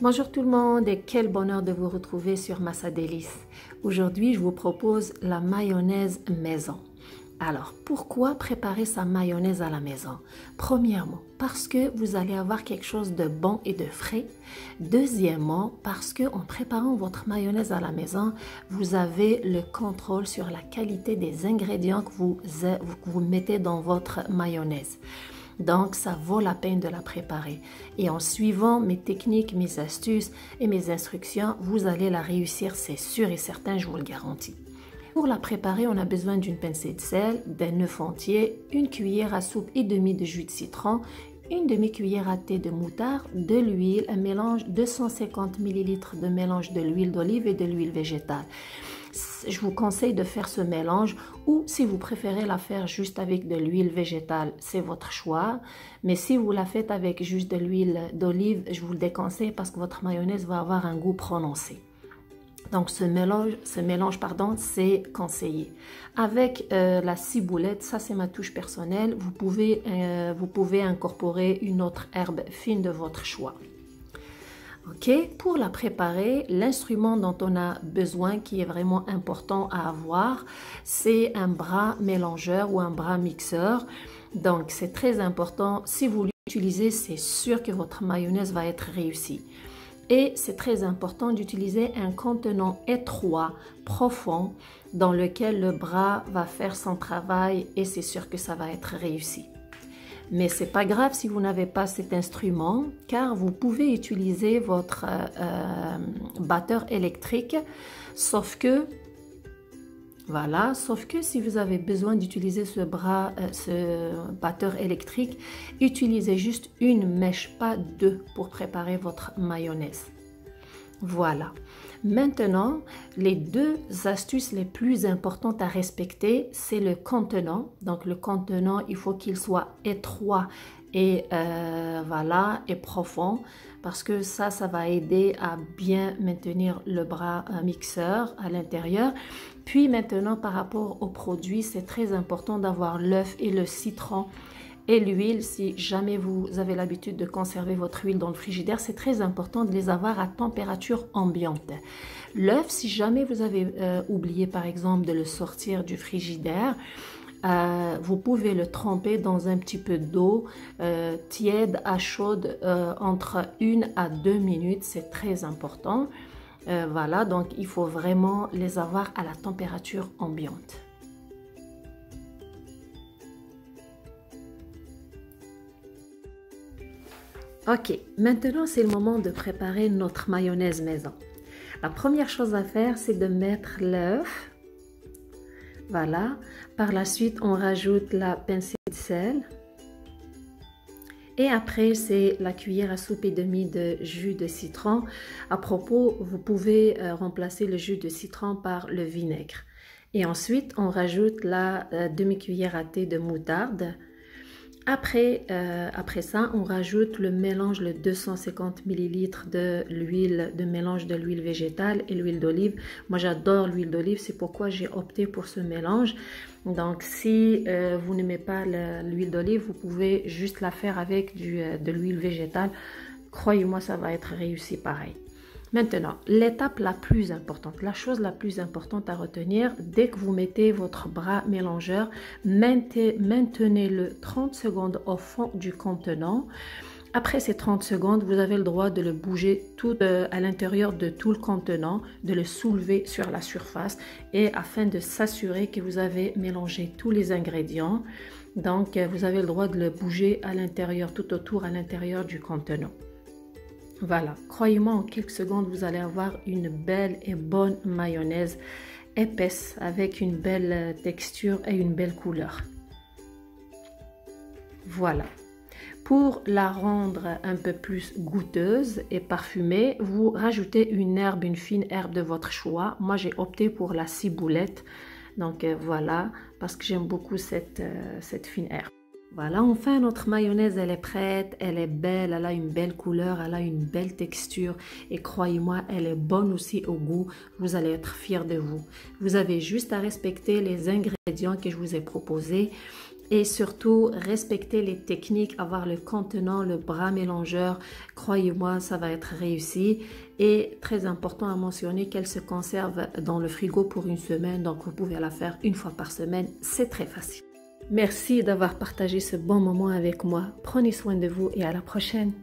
Bonjour tout le monde et quel bonheur de vous retrouver sur Massa Délices. Aujourd'hui, je vous propose la mayonnaise maison. Alors, pourquoi préparer sa mayonnaise à la maison? Premièrement, parce que vous allez avoir quelque chose de bon et de frais. Deuxièmement, parce que en préparant votre mayonnaise à la maison, vous avez le contrôle sur la qualité des ingrédients que vous mettez dans votre mayonnaise. Donc, ça vaut la peine de la préparer. Et en suivant mes techniques, mes astuces et mes instructions, vous allez la réussir, c'est sûr et certain, je vous le garantis. Pour la préparer, on a besoin d'une pincée de sel, d'un œuf entier, une cuillère à soupe et demie de jus de citron, une demi-cuillère à thé de moutarde, de l'huile, un mélange 250 ml de mélange de l'huile d'olive et de l'huile végétale. Je vous conseille de faire ce mélange ou si vous préférez la faire juste avec de l'huile végétale, c'est votre choix. Mais si vous la faites avec juste de l'huile d'olive, je vous le déconseille parce que votre mayonnaise va avoir un goût prononcé. Donc ce mélange, c'est conseillé. Avec la ciboulette, ça c'est ma touche personnelle, vous pouvez incorporer une autre herbe fine de votre choix. Ok, pour la préparer, l'instrument dont on a besoin, qui est vraiment important à avoir, c'est un bras mélangeur ou un bras mixeur. Donc c'est très important, si vous l'utilisez, c'est sûr que votre mayonnaise va être réussie. Et c'est très important d'utiliser un contenant étroit, profond, dans lequel le bras va faire son travail et c'est sûr que ça va être réussi. Mais c'est pas grave si vous n'avez pas cet instrument, car vous pouvez utiliser votre batteur électrique, sauf que si vous avez besoin d'utiliser ce batteur électrique, utilisez juste une mèche, pas deux, pour préparer votre mayonnaise. Voilà. Maintenant, les deux astuces les plus importantes à respecter, c'est le contenant. Donc, le contenant, il faut qu'il soit étroit et et profond parce que ça va aider à bien maintenir le bras mixeur à l'intérieur. Puis maintenant, par rapport aux produits, c'est très important d'avoir l'œuf et le citron et l'huile. Si jamais vous avez l'habitude de conserver votre huile dans le frigidaire, c'est très important de les avoir à température ambiante. L'œuf, si jamais vous avez oublié par exemple de le sortir du frigidaire, vous pouvez le tremper dans un petit peu d'eau tiède à chaude entre 1 à 2 minutes, c'est très important. Voilà, donc il faut vraiment les avoir à la température ambiante. Ok, maintenant c'est le moment de préparer notre mayonnaise maison. La première chose à faire, c'est de mettre l'œuf. Voilà. Par la suite, on rajoute la pincée de sel. Et après, c'est la cuillère à soupe et demie de jus de citron. À propos, vous pouvez remplacer le jus de citron par le vinaigre. Et ensuite, on rajoute la demi-cuillère à thé de moutarde. Après ça, on rajoute le mélange, le 250 ml de mélange de l'huile végétale et l'huile d'olive. Moi, j'adore l'huile d'olive, c'est pourquoi j'ai opté pour ce mélange. Donc, si vous n'aimez pas l'huile d'olive, vous pouvez juste la faire avec de l'huile végétale. Croyez-moi, ça va être réussi pareil. Maintenant, l'étape la plus importante, la chose la plus importante à retenir, dès que vous mettez votre bras mélangeur, maintenez-le 30 secondes au fond du contenant. Après ces 30 secondes, vous avez le droit de le bouger tout à l'intérieur de tout le contenant, de le soulever sur la surface et afin de s'assurer que vous avez mélangé tous les ingrédients. Donc, vous avez le droit de le bouger à l'intérieur, tout autour à l'intérieur du contenant. Voilà, croyez-moi, en quelques secondes, vous allez avoir une belle et bonne mayonnaise épaisse avec une belle texture et une belle couleur. Voilà. Pour la rendre un peu plus goûteuse et parfumée, vous rajoutez une fine herbe de votre choix. Moi, j'ai opté pour la ciboulette. Donc voilà, parce que j'aime beaucoup cette fine herbe. Voilà, enfin notre mayonnaise, elle est prête, elle est belle, elle a une belle couleur, elle a une belle texture et croyez-moi, elle est bonne aussi au goût, vous allez être fiers de vous. Vous avez juste à respecter les ingrédients que je vous ai proposés Et surtout, respecter les techniques, avoir le contenant, le bras mélangeur. Croyez-moi, ça va être réussi. Et très important à mentionner qu'elle se conserve dans le frigo pour une semaine. Donc, vous pouvez la faire une fois par semaine. C'est très facile. Merci d'avoir partagé ce bon moment avec moi. Prenez soin de vous et à la prochaine.